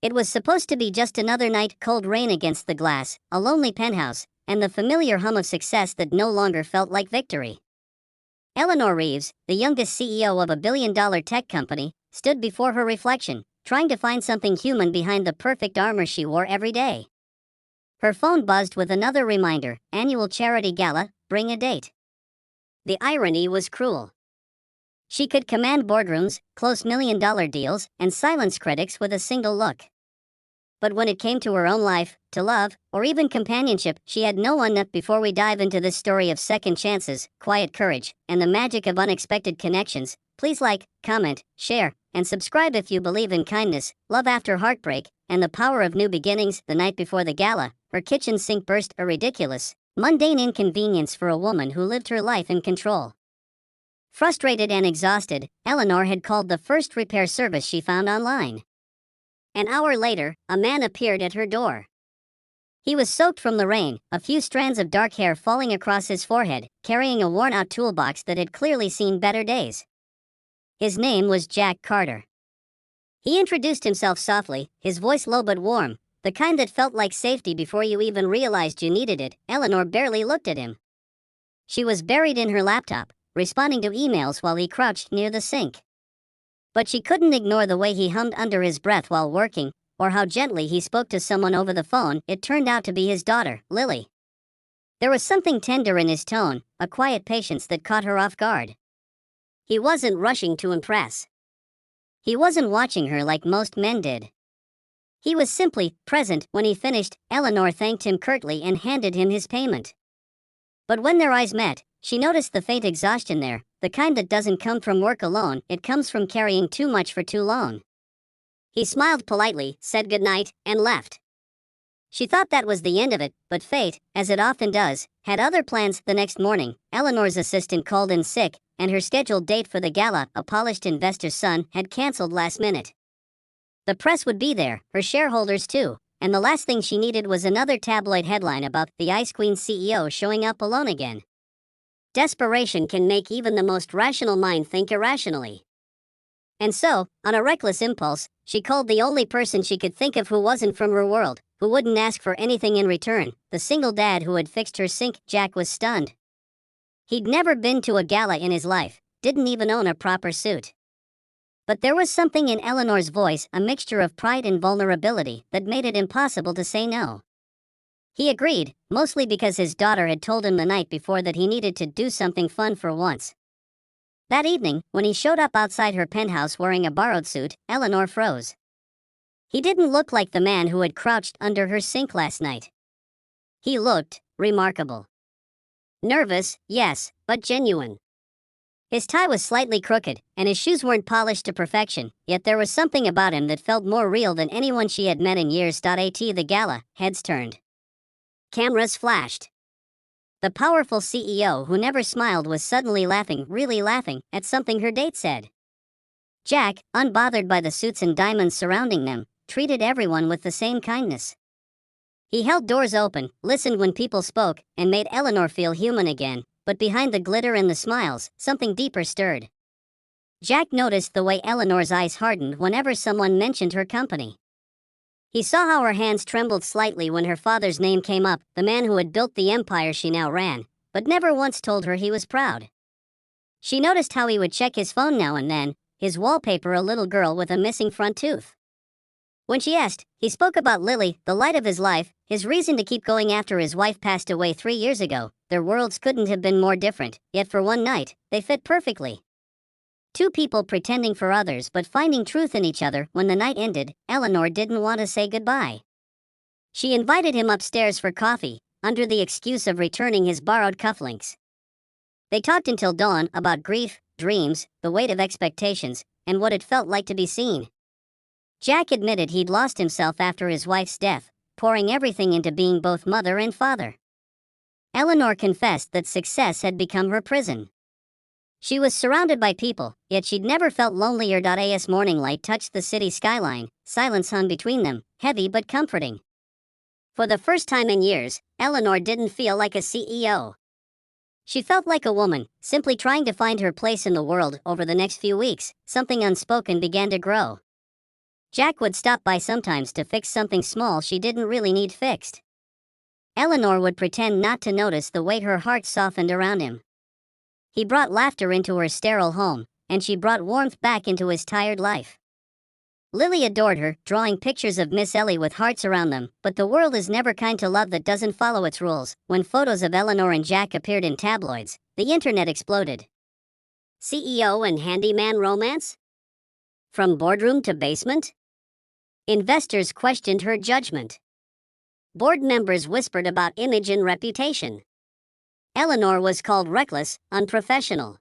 It was supposed to be just another night, cold rain against the glass, a lonely penthouse, and the familiar hum of success that no longer felt like victory. Eleanor Reeves, the youngest CEO of a billion-dollar tech company, stood before her reflection, trying to find something human behind the perfect armor she wore every day. Her phone buzzed with another reminder: annual charity gala, bring a date. The irony was cruel. She could command boardrooms, close million-dollar deals, and silence critics with a single look. But when it came to her own life, to love, or even companionship, she had no one. Before we dive into this story of second chances, quiet courage, and the magic of unexpected connections, please like, comment, share, and subscribe if you believe in kindness, love after heartbreak, and the power of new beginnings. The night before the gala, her kitchen sink burst, a ridiculous, mundane inconvenience for a woman who lived her life in control. Frustrated and exhausted, Eleanor had called the first repair service she found online. An hour later, a man appeared at her door. He was soaked from the rain, a few strands of dark hair falling across his forehead, carrying a worn-out toolbox that had clearly seen better days. His name was Jack Carter. He introduced himself softly, his voice low but warm, the kind that felt like safety before you even realized you needed it. Eleanor barely looked at him. She was buried in her laptop, responding to emails while he crouched near the sink. But she couldn't ignore the way he hummed under his breath while working, or how gently he spoke to someone over the phone. It turned out to be his daughter, Lily. There was something tender in his tone, a quiet patience that caught her off guard. He wasn't rushing to impress. He wasn't watching her like most men did. He was simply present. When he finished, Eleanor thanked him curtly and handed him his payment. But when their eyes met, she noticed the faint exhaustion there, the kind that doesn't come from work alone, it comes from carrying too much for too long. He smiled politely, said goodnight, and left. She thought that was the end of it, but fate, as it often does, had other plans. The next morning, Eleanor's assistant called in sick, and her scheduled date for the gala, a polished investor's son, had cancelled last minute. The press would be there, her shareholders too, and the last thing she needed was another tabloid headline about the Ice Queen CEO showing up alone again. Desperation can make even the most rational mind think irrationally. And so, on a reckless impulse, she called the only person she could think of who wasn't from her world, who wouldn't ask for anything in return, the single dad who had fixed her sink. Jack was stunned. He'd never been to a gala in his life, didn't even own a proper suit. But there was something in Eleanor's voice, a mixture of pride and vulnerability, that made it impossible to say no. He agreed, mostly because his daughter had told him the night before that he needed to do something fun for once. That evening, when he showed up outside her penthouse wearing a borrowed suit, Eleanor froze. He didn't look like the man who had crouched under her sink last night. He looked remarkable. Nervous, yes, but genuine. His tie was slightly crooked, and his shoes weren't polished to perfection, yet there was something about him that felt more real than anyone she had met in years. At the gala, heads turned. Cameras flashed. The powerful CEO who never smiled was suddenly laughing, really laughing, at something her date said. Jack, unbothered by the suits and diamonds surrounding them, treated everyone with the same kindness. He held doors open, listened when people spoke, and made Eleanor feel human again, but behind the glitter and the smiles, something deeper stirred. Jack noticed the way Eleanor's eyes hardened whenever someone mentioned her company. He saw how her hands trembled slightly when her father's name came up, the man who had built the empire she now ran, but never once told her he was proud. She noticed how he would check his phone now and then, his wallpaper a little girl with a missing front tooth. When she asked, he spoke about Lily, the light of his life, his reason to keep going after his wife passed away 3 years ago. Their worlds couldn't have been more different, yet for one night, they fit perfectly. Two people pretending for others but finding truth in each other. When the night ended, Eleanor didn't want to say goodbye. She invited him upstairs for coffee, under the excuse of returning his borrowed cufflinks. They talked until dawn about grief, dreams, the weight of expectations, and what it felt like to be seen. Jack admitted he'd lost himself after his wife's death, pouring everything into being both mother and father. Eleanor confessed that success had become her prison. She was surrounded by people, yet she'd never felt lonelier. As morning light touched the city skyline, silence hung between them, heavy but comforting. For the first time in years, Eleanor didn't feel like a CEO. She felt like a woman, simply trying to find her place in the world. Over the next few weeks, something unspoken began to grow. Jack would stop by sometimes to fix something small she didn't really need fixed. Eleanor would pretend not to notice the way her heart softened around him. He brought laughter into her sterile home, and she brought warmth back into his tired life. Lily adored her, drawing pictures of Miss Ellie with hearts around them, but the world is never kind to love that doesn't follow its rules. When photos of Eleanor and Jack appeared in tabloids, the internet exploded. CEO and handyman romance? From boardroom to basement? Investors questioned her judgment. Board members whispered about image and reputation. Eleanor was called reckless, unprofessional.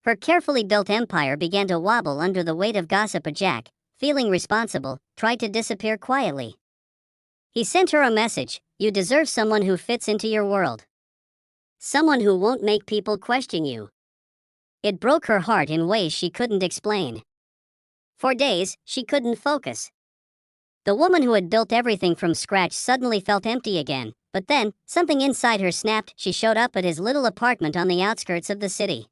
Her carefully built empire began to wobble under the weight of gossip. Jack, feeling responsible, tried to disappear quietly. He sent her a message: you deserve someone who fits into your world. Someone who won't make people question you. It broke her heart in ways she couldn't explain. For days, she couldn't focus. The woman who had built everything from scratch suddenly felt empty again, but then, something inside her snapped. She showed up at his little apartment on the outskirts of the city.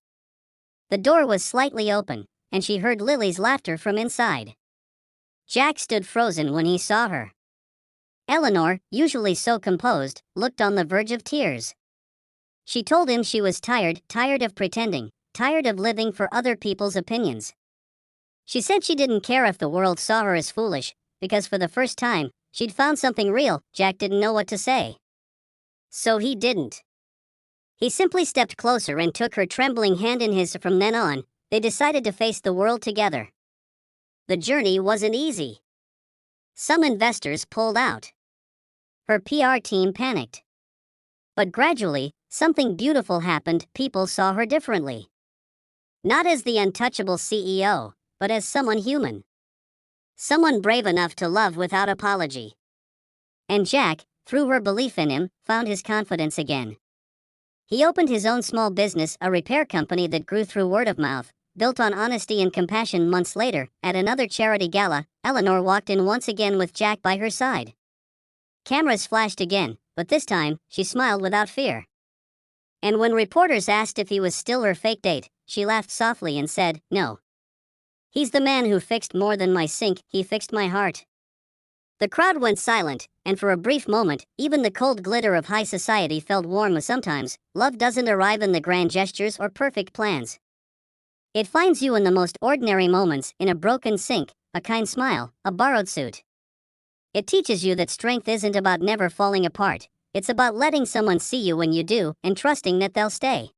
The door was slightly open, and she heard Lily's laughter from inside. Jack stood frozen when he saw her. Eleanor, usually so composed, looked on the verge of tears. She told him she was tired of pretending, tired of living for other people's opinions. She said she didn't care if the world saw her as foolish, because for the first time, she'd found something real. Jack didn't know what to say. So he didn't. He simply stepped closer and took her trembling hand in his. From then on, they decided to face the world together. The journey wasn't easy. Some investors pulled out. Her PR team panicked. But gradually, something beautiful happened. People saw her differently. Not as the untouchable CEO, but as someone human. Someone brave enough to love without apology. And Jack, through her belief in him, found his confidence again. He opened his own small business, a repair company that grew through word of mouth, built on honesty and compassion. Months later, at another charity gala, Eleanor walked in once again with Jack by her side. Cameras flashed again, but this time, she smiled without fear. And when reporters asked if he was still her fake date, she laughed softly and said, "No. He's the man who fixed more than my sink, he fixed my heart." The crowd went silent, and for a brief moment, even the cold glitter of high society felt warm. Sometimes, love doesn't arrive in the grand gestures or perfect plans. It finds you in the most ordinary moments, in a broken sink, a kind smile, a borrowed suit. It teaches you that strength isn't about never falling apart, it's about letting someone see you when you do, and trusting that they'll stay.